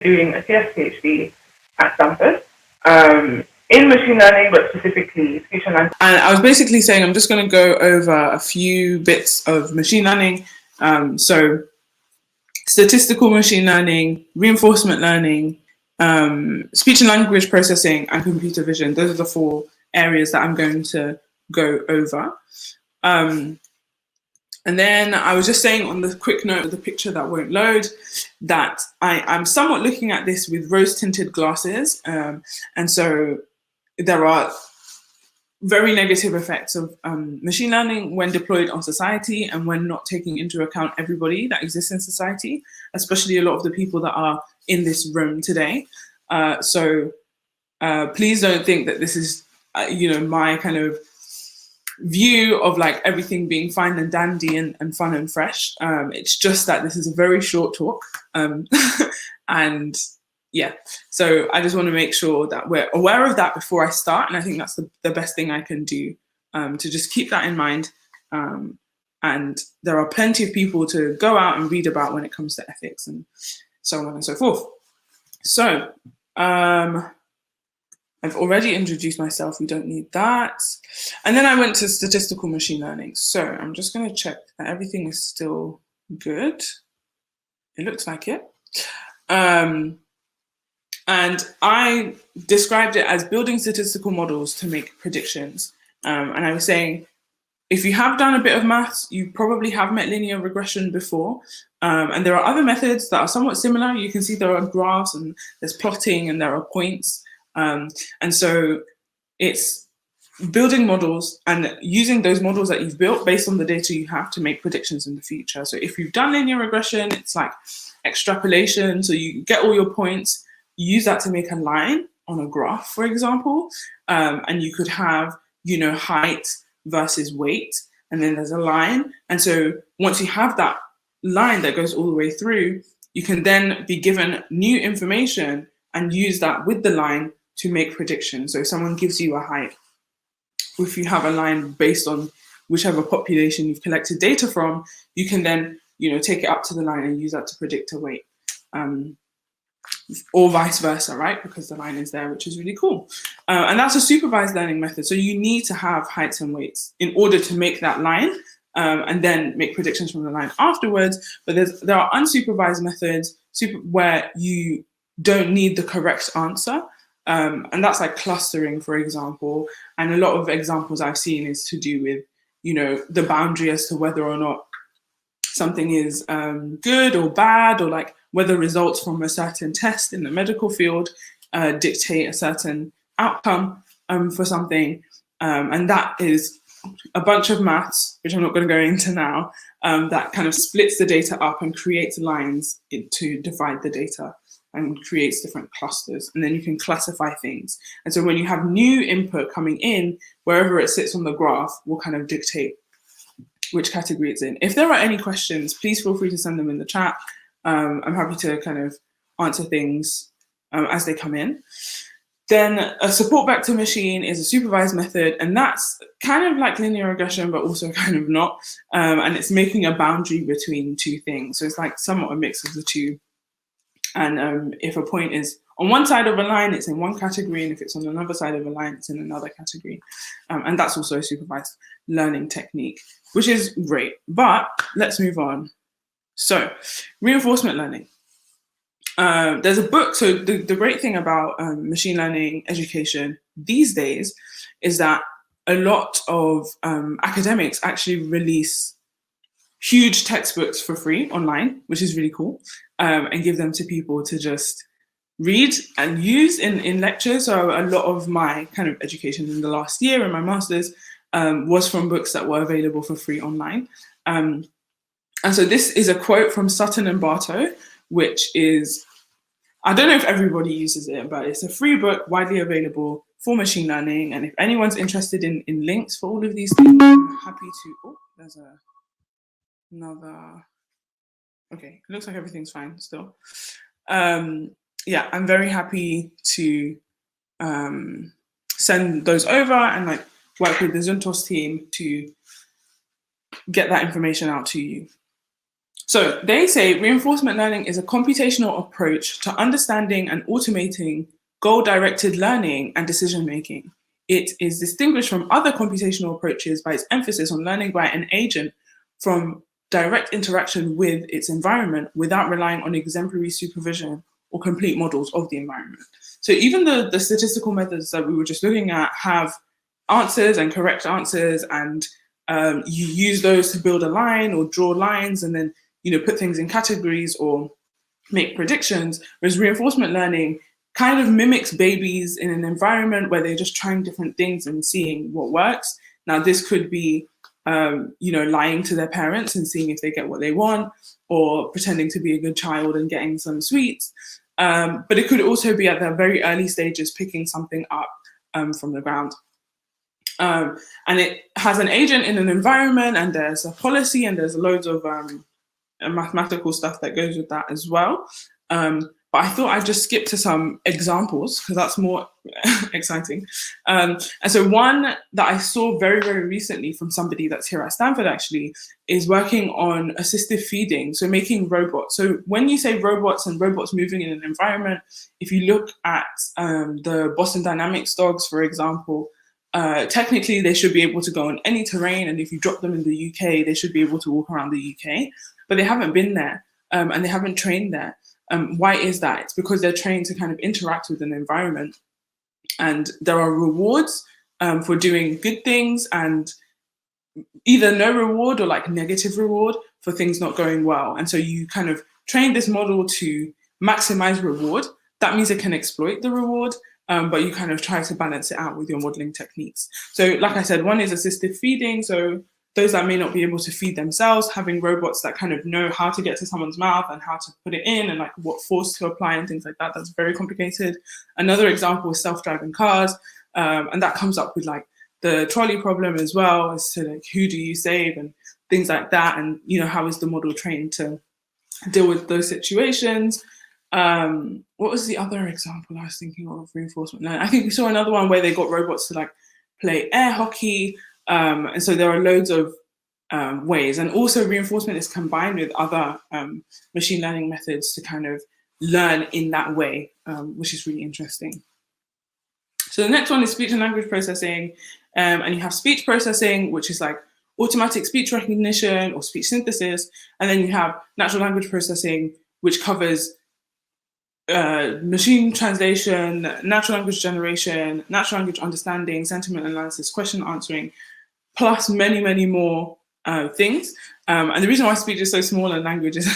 doing a CS PhD at Stanford in machine learning, but specifically speech and language. And I was basically saying I'm just going to go over a few bits of machine learning. So statistical machine learning, reinforcement learning, speech and language processing, and computer vision. Those are the 4 areas that I'm going to go over. And then I was just saying on the quick note of the picture that won't load that I'm somewhat looking at this with rose-tinted glasses. And so there are very negative effects of machine learning when deployed on society and when not taking into account everybody that exists in society, especially a lot of the people that are in this room today. So please don't think that this is, my kind of view of like everything being fine and dandy and fun and fresh. It's just that this is a very short talk. And yeah, so I just want to make sure that we're aware of that before I start. And I think that's the best thing I can do, to just keep that in mind. And there are plenty of people to go out and read about when it comes to ethics and so on and so forth. So I've already introduced myself, we don't need that. And then I went to statistical machine learning. So I'm just going to check that everything is still good. It looks like it. And I described it as building statistical models to make predictions. And I was saying, if you have done a bit of maths, you probably have met linear regression before. And there are other methods that are somewhat similar. You can see there are graphs and there's plotting and there are points. And so it's building models and using those models that you've built based on the data you have to make predictions in the future. So if you've done linear regression, it's like extrapolation. So you get all your points, you use that to make a line on a graph, for example. And you could have, height versus weight, and then there's a line. And so once you have that line that goes all the way through, you can then be given new information and use that with the line to make predictions. So if someone gives you a height, if you have a line based on whichever population you've collected data from, you can then, take it up to the line and use that to predict a weight. Or vice versa, right? Because the line is there, which is really cool. And that's a supervised learning method. So you need to have heights and weights in order to make that line, and then make predictions from the line afterwards. But there are unsupervised methods where you don't need the correct answer. And that's like clustering, for example. And a lot of examples I've seen is to do with, the boundary as to whether or not something is good or bad, or like whether results from a certain test in the medical field dictate a certain outcome for something. And that is a bunch of maths, which I'm not going to go into now, that kind of splits the data up and creates lines to divide the data and creates different clusters. And then you can classify things. And so when you have new input coming in, wherever it sits on the graph will kind of dictate which category it's in. If there are any questions, please feel free to send them in the chat. I'm happy to kind of answer things as they come in. Then a support vector machine is a supervised method, and that's kind of like linear regression, but also kind of not. And it's making a boundary between two things. So it's like somewhat a mix of the two. And if a point is on one side of a line, it's in one category, and if it's on another side of a line, it's in another category. And that's also a supervised learning technique, which is great. But let's move on. So reinforcement learning. There's a book. So the great thing about machine learning education these days is that a lot of academics actually release huge textbooks for free online, which is really cool, and give them to people to just read and use in lectures. So a lot of my kind of education in the last year in my master's was from books that were available for free online. And so this is a quote from Sutton and Bartow, which is, I don't know if everybody uses it, but it's a free book widely available for machine learning. And if anyone's interested in links for all of these things, I'm happy to, oh, there's another, okay, it looks like everything's fine still. Yeah, I'm very happy to send those over and like work with the Zuntos team to get that information out to you. So they say reinforcement learning is a computational approach to understanding and automating goal-directed learning and decision-making. It is distinguished from other computational approaches by its emphasis on learning by an agent from direct interaction with its environment without relying on exemplary supervision or complete models of the environment. So even the statistical methods that we were just looking at have answers and correct answers, and you use those to build a line or draw lines and then put things in categories or make predictions, whereas reinforcement learning kind of mimics babies in an environment where they're just trying different things and seeing what works. Now, this could be, lying to their parents and seeing if they get what they want, or pretending to be a good child and getting some sweets. But it could also be at the very early stages, picking something up from the ground. And it has an agent in an environment, and there's a policy, and there's loads of mathematical stuff that goes with that as well. But I thought I'd just skip to some examples because that's more exciting. And so one that I saw very, very recently from somebody that's here at Stanford actually is working on assistive feeding, so making robots. So when you say robots and robots moving in an environment, if you look at the Boston Dynamics dogs, for example, technically they should be able to go on any terrain, and if you drop them in the UK, they should be able to walk around the UK, but they haven't been there and they haven't trained there. Why is that? It's because they're trained to kind of interact with an environment, and there are rewards for doing good things, and either no reward or like negative reward for things not going well. And so you kind of train this model to maximize reward. That means it can exploit the reward, but you kind of try to balance it out with your modeling techniques. So like I said, one is assistive feeding. So those that may not be able to feed themselves, having robots that kind of know how to get to someone's mouth and how to put it in and like what force to apply and things like that. That's very complicated. Another example is self-driving cars. And that comes up with like the trolley problem as well, as to like who do you save and things like that. And, how is the model trained to deal with those situations? What was the other example I was thinking of reinforcement learning? I think we saw another one where they got robots to like play air hockey. And so there are loads of ways. And also reinforcement is combined with other machine learning methods to kind of learn in that way, which is really interesting. So the next one is speech and language processing. And you have speech processing, which is like automatic speech recognition or speech synthesis. And then you have natural language processing, which covers machine translation, natural language generation, natural language understanding, sentiment analysis, question answering, plus many, many more things. And the reason why speech is so small and language is,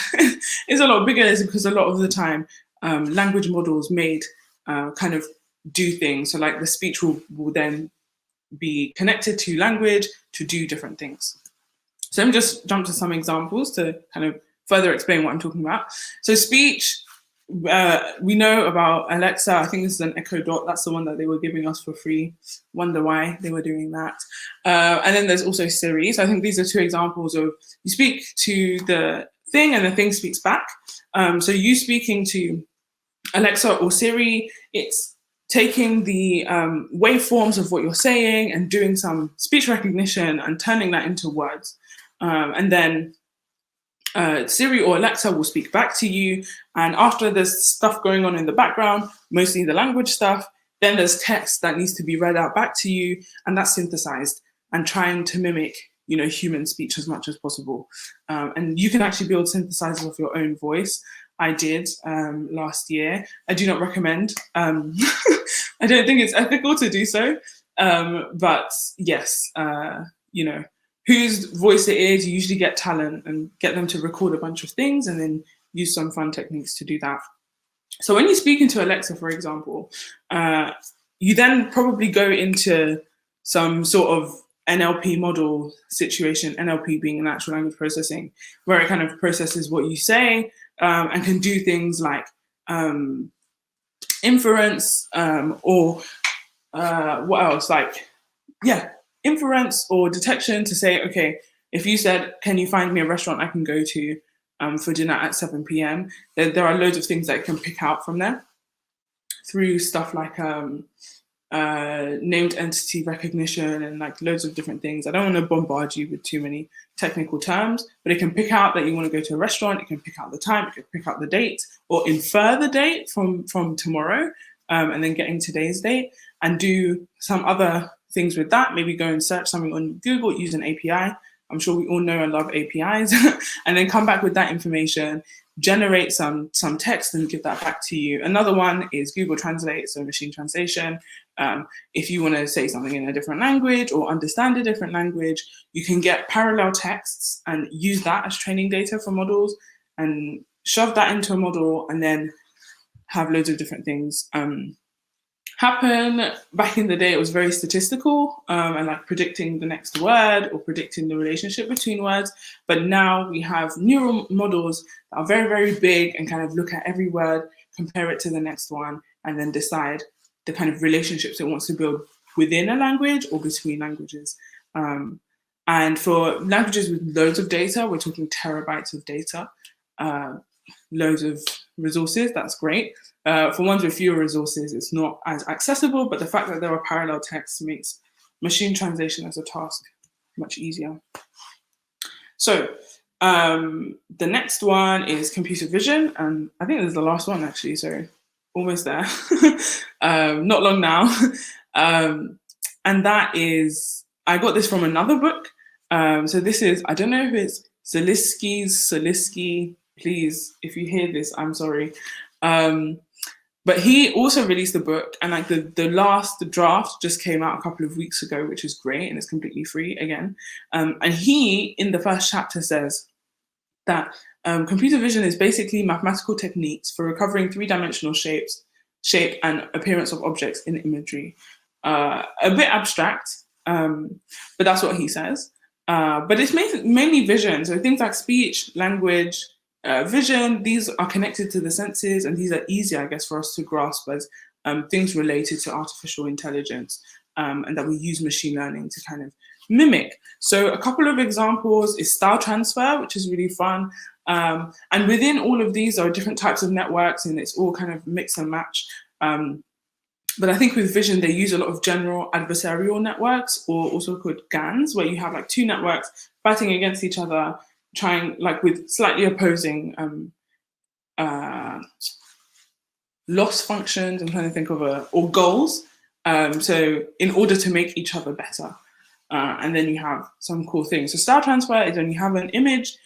is a lot bigger is because a lot of the time language models made kind of do things. So like the speech will then be connected to language to do different things. So let me just jump to some examples to kind of further explain what I'm talking about. So speech, we know about Alexa. I think this is an Echo Dot. That's the one that they were giving us for free. Wonder why they were doing that. And then there's also Siri. So I think these are two examples of you speak to the thing and the thing speaks back. So you speaking to Alexa or Siri, it's taking the waveforms of what you're saying and doing some speech recognition and turning that into words. And then Siri or Alexa will speak back to you. And after there's stuff going on in the background, mostly the language stuff, then there's text that needs to be read out back to you, and that's synthesized and trying to mimic, human speech as much as possible. And you can actually build synthesizers of your own voice. I did last year. I do not recommend. I don't think it's ethical to do so. But yes, whose voice it is, you usually get talent and get them to record a bunch of things and then use some fun techniques to do that. So when you're speaking to Alexa, for example, you then probably go into some sort of NLP model situation, NLP being natural language processing, where it kind of processes what you say and can do things like inference or what else? Inference or detection to say, okay, if you said, can you find me a restaurant I can go to for dinner at 7 p.m., there are loads of things that it can pick out from there through stuff like named entity recognition, and like loads of different things. I don't want to bombard you with too many technical terms, but it can pick out that you want to go to a restaurant. It can pick out the time. It can pick out the date or infer the date from tomorrow, and then getting today's date, and do some other things with that. Maybe go and search something on Google, use an API. I'm sure we all know and love APIs, and then come back with that information, generate some text and give that back to you. Another one is Google Translate, so machine translation. If you want to say something in a different language or understand a different language, you can get parallel texts and use that as training data for models and shove that into a model, and then have loads of different things happen. Back in the day, it was very statistical and like predicting the next word or predicting the relationship between words. But now we have neural models that are very, very big and kind of look at every word, compare it to the next one, and then decide the kind of relationships it wants to build within a language or between languages. And for languages with loads of data, we're talking terabytes of data, loads of resources, that's great. For ones with fewer resources, it's not as accessible, but the fact that there are parallel texts makes machine translation as a task much easier. So the next one is computer vision, and I think this is the last one actually, so almost there. Not long now. And that is, I got this from another book. So this is, I don't know if it's Zalisky, please, if you hear this, I'm sorry. But he also released a book, and like the last draft just came out a couple of weeks ago, which is great, and it's completely free again. And he, in the first chapter, says that computer vision is basically mathematical techniques for recovering three-dimensional shape and appearance of objects in imagery. A bit abstract, but that's what he says. But it's mainly vision, so things like speech, language, vision, these are connected to the senses, and these are easier, I guess, for us to grasp as things related to artificial intelligence, and that we use machine learning to kind of mimic. So a couple of examples is style transfer, which is really fun. And within all of these are different types of networks, and it's all kind of mix and match. But I think with vision, they use a lot of general adversarial networks, or also called GANs, where you have like two networks fighting against each other, trying like with slightly opposing loss functions. I'm trying to think of or goals. So in order to make each other better. And then you have some cool things. So style transfer is when you have an image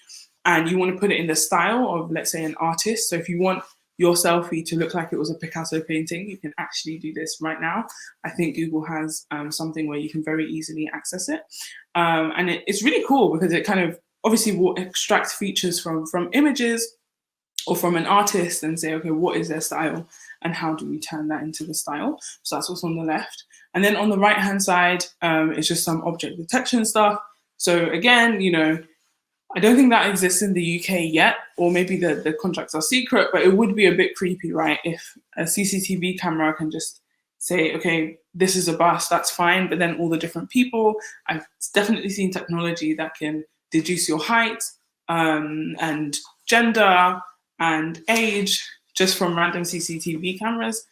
and you want to put it in the style of, let's say, an artist. So if you want your selfie to look like it was a Picasso painting, you can actually do this right now. I think Google has something where you can very easily access it. And it's really cool because it kind of obviously will extract features from images or from an artist and say, okay, what is their style and how do we turn that into the style? So that's what's on the left. And then on the right-hand side, it's just some object detection stuff. So again, you know, I don't think that exists in the UK yet, or maybe the contracts are secret, but it would be a bit creepy, right? If a CCTV camera can just say, okay, this is a bus, that's fine, but then all the different people, I've definitely seen technology that can deduce your height and gender and age just from random CCTV cameras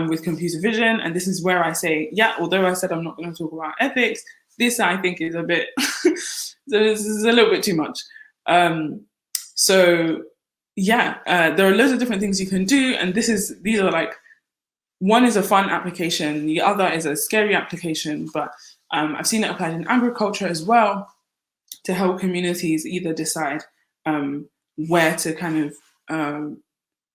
with computer vision. And this is where I say, yeah, although I said I'm not going to talk about ethics, this I think is a bit, this is a little bit too much. So yeah, there are loads of different things you can do. And these are like, one is a fun application, the other is a scary application, but I've seen it applied in agriculture as well to help communities either decide where to kind of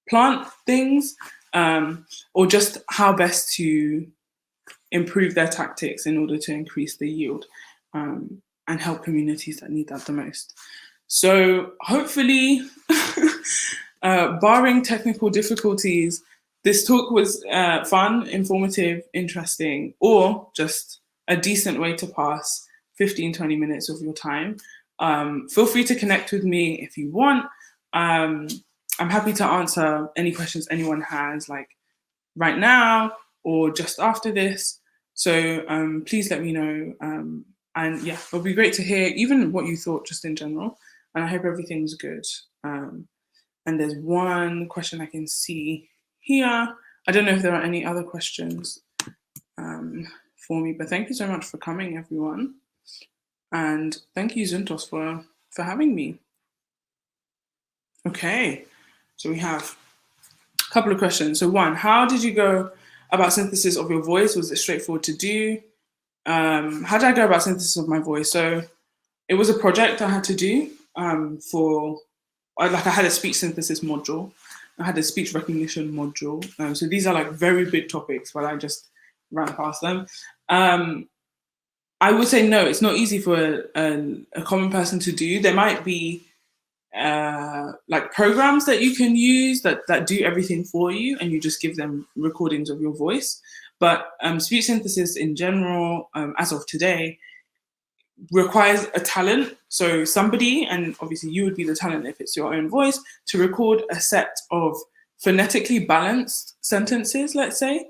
plant things or just how best to improve their tactics in order to increase the yield and help communities that need that the most. So hopefully, barring technical difficulties, this talk was fun, informative, interesting, or just a decent way to pass 15, 20 minutes of your time. Feel free to connect with me if you want. I'm happy to answer any questions anyone has, like right now or just after this. So please let me know. And yeah, it'll be great to hear even what you thought just in general. And I hope everything's good. And there's one question I can see here. I don't know if there are any other questions. for me. But thank you so much for coming, everyone. And thank you, Zuntos, for having me. Okay, so we have a couple of questions. So one, how did you go about synthesis of your voice? Was it straightforward to do? How did I go about synthesis of my voice? So it was a project I had to do I had a speech synthesis module. I had a speech recognition module. So these are like very big topics, but I just ran past them. I would say no, it's not easy for a common person to do. There might be like programs that you can use that do everything for you, and you just give them recordings of your voice. But speech synthesis in general, as of today, requires a talent. So somebody, and obviously you would be the talent if it's your own voice, to record a set of phonetically balanced sentences, let's say,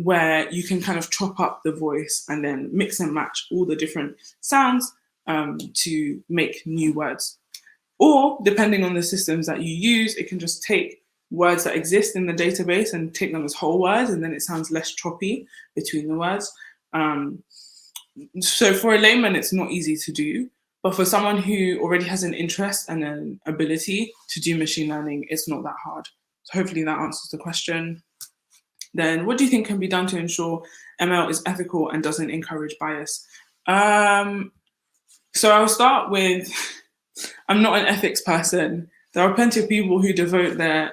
where you can kind of chop up the voice and then mix and match all the different sounds to make new words. Or depending on the systems that you use, it can just take words that exist in the database and take them as whole words, and then it sounds less choppy between the words. So for a layman, it's not easy to do, but for someone who already has an interest and an ability to do machine learning, it's not that hard. So hopefully that answers the question. Then what do you think can be done to ensure ML is ethical and doesn't encourage bias? So I'll start with, I'm not an ethics person. There are plenty of people who devote their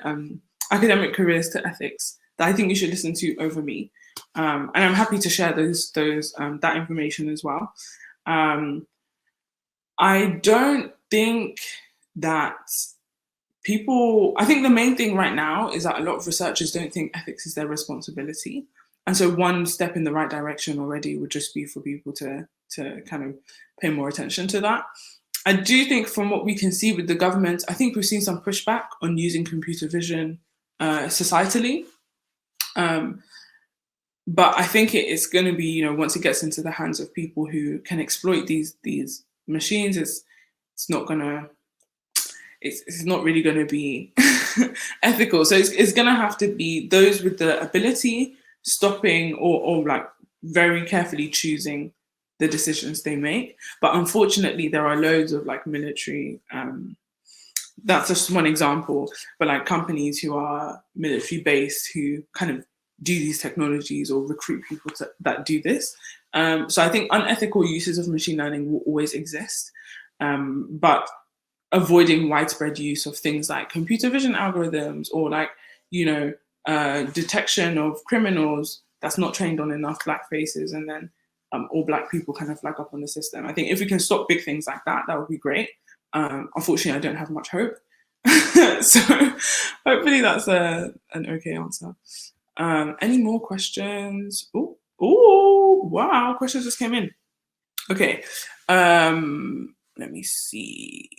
academic careers to ethics that I think you should listen to over me. And I'm happy to share that information as well. I don't think that I think the main thing right now is that a lot of researchers don't think ethics is their responsibility. And so one step in the right direction already would just be for people to kind of pay more attention to that. I do think from what we can see with the government, I think we've seen some pushback on using computer vision societally. But I think it's going to be, once it gets into the hands of people who can exploit these machines, it's not really going to be ethical. So it's going to have to be those with the ability stopping or like very carefully choosing the decisions they make. But unfortunately, there are loads of like military. That's just one example, but like companies who are military based who kind of do these technologies or recruit people that do this. So I think unethical uses of machine learning will always exist, but avoiding widespread use of things like computer vision algorithms or like, detection of criminals that's not trained on enough black faces, and then all black people kind of flag up on the system. I think if we can stop big things like that, that would be great. Unfortunately, I don't have much hope. So hopefully that's an okay answer. Any more questions? Oh, wow, questions just came in. Okay, let me see.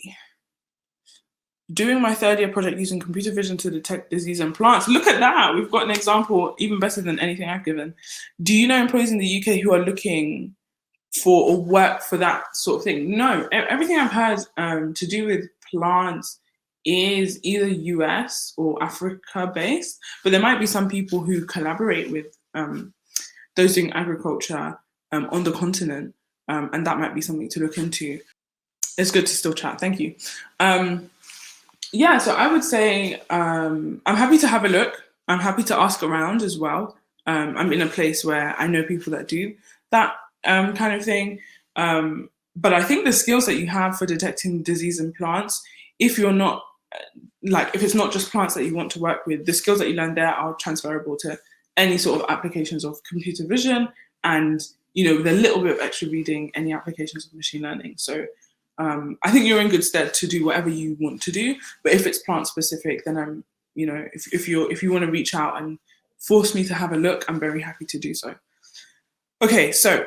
Doing my third year project using computer vision to detect disease in plants. Look at that. We've got an example even better than anything I've given. Do you know employees in the UK who are looking for or work for that sort of thing? No, everything I've heard to do with plants is either US or Africa based, but there might be some people who collaborate with those doing agriculture on the continent, and that might be something to look into. It's good to still chat. Thank you. Yeah, so I would say I'm happy to have a look. I'm happy to ask around as well. I'm in a place where I know people that do that kind of thing. But I think the skills that you have for detecting disease in plants, if you're not if it's not just plants that you want to work with, the skills that you learn there are transferable to any sort of applications of computer vision and, with a little bit of extra reading, any applications of machine learning. So I think you're in good stead to do whatever you want to do. But if it's plant specific, then I'm, if you want to reach out and force me to have a look, I'm very happy to do so. Okay, so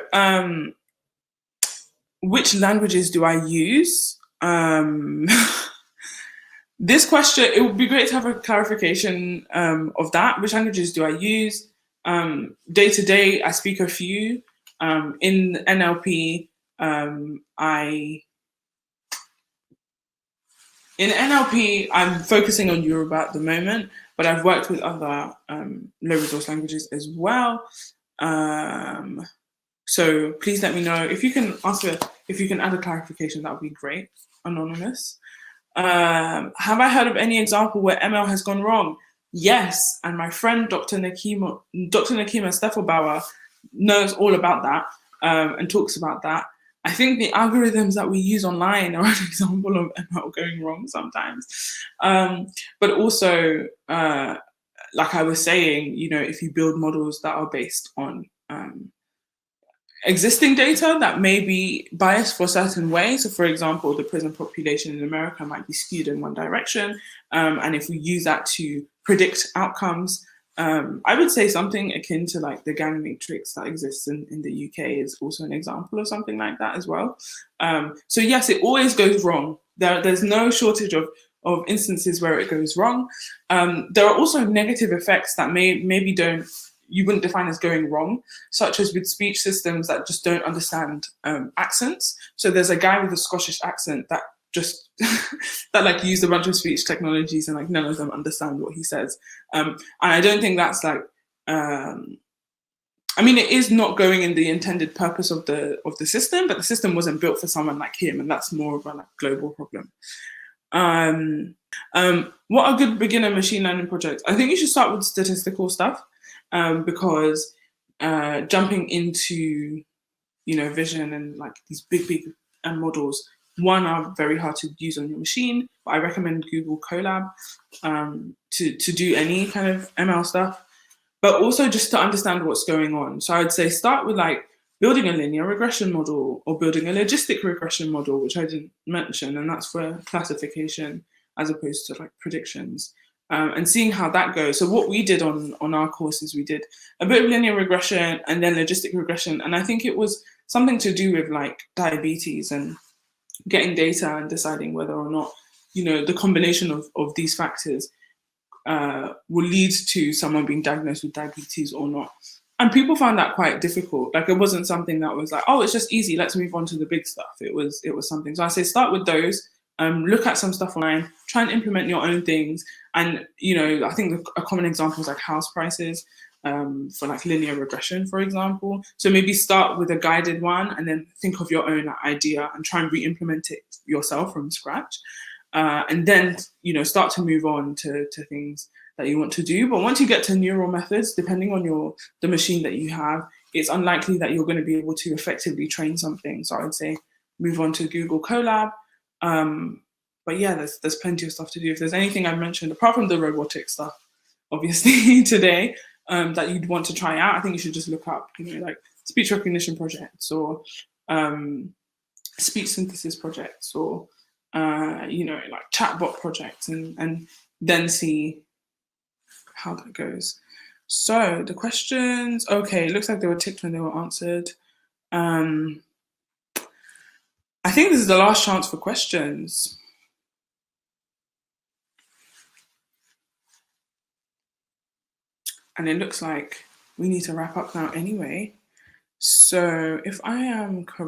which languages do I use? This question, it would be great to have a clarification of that. Which languages do I use? Day to day, I speak a few. In NLP, I'm focusing on Yoruba at the moment, but I've worked with other low resource languages as well. So please let me know if you can if you can add a clarification. That would be great. Anonymous. Have I heard of any example where ML has gone wrong? Yes, and my friend Dr. Nakima Steffelbauer knows all about that and talks about that. I think the algorithms that we use online are an example of ML going wrong sometimes. But also, like I was saying, if you build models that are based on existing data that may be biased for a certain way. So, for example, the prison population in America might be skewed in one direction. And if we use that to predict outcomes, I would say something akin to like the gang matrix that exists in the UK is also an example of something like that as well. So, yes, it always goes wrong. There's no shortage of instances where it goes wrong. There are also negative effects that maybe you wouldn't define as going wrong, such as with speech systems that just don't understand accents. So there's a guy with a Scottish accent that just that like used a bunch of speech technologies and like none of them understand what he says. And I don't think that's like I mean, it is not going in the intended purpose of the system, but the system wasn't built for someone like him, and that's more of a like global problem. What are good beginner machine learning projects? I think you should start with statistical stuff. Because jumping into vision and like these big models, one, are very hard to use on your machine, but I recommend Google Colab to do any kind of ML stuff, but also just to understand what's going on. So I would say start with like building a linear regression model or building a logistic regression model, which I didn't mention, and that's for classification as opposed to like predictions. And seeing how that goes. So what we did on our courses, we did a bit of linear regression and then logistic regression. And I think it was something to do with like diabetes and getting data and deciding whether or not, the combination of these factors will lead to someone being diagnosed with diabetes or not. And people found that quite difficult. Like it wasn't something that was like, oh, it's just easy, let's move on to the big stuff. It was something. So I say start with those. Look at some stuff online, try and implement your own things. And, I think a common example is like house prices for like linear regression, for example. So maybe start with a guided one and then think of your own idea and try and re-implement it yourself from scratch. And then, start to move on to things that you want to do. But once you get to neural methods, depending on the machine that you have, it's unlikely that you're going to be able to effectively train something. So I would say move on to Google Colab. But yeah, there's plenty of stuff to do. If there's anything I've mentioned, apart from the robotic stuff, obviously today, that you'd want to try out, I think you should just look up, like speech recognition projects or speech synthesis projects or like chatbot projects, and then see how that goes. So the questions, okay, it looks like they were ticked when they were answered. I think this is the last chance for questions. And it looks like we need to wrap up now anyway. So if I am correct,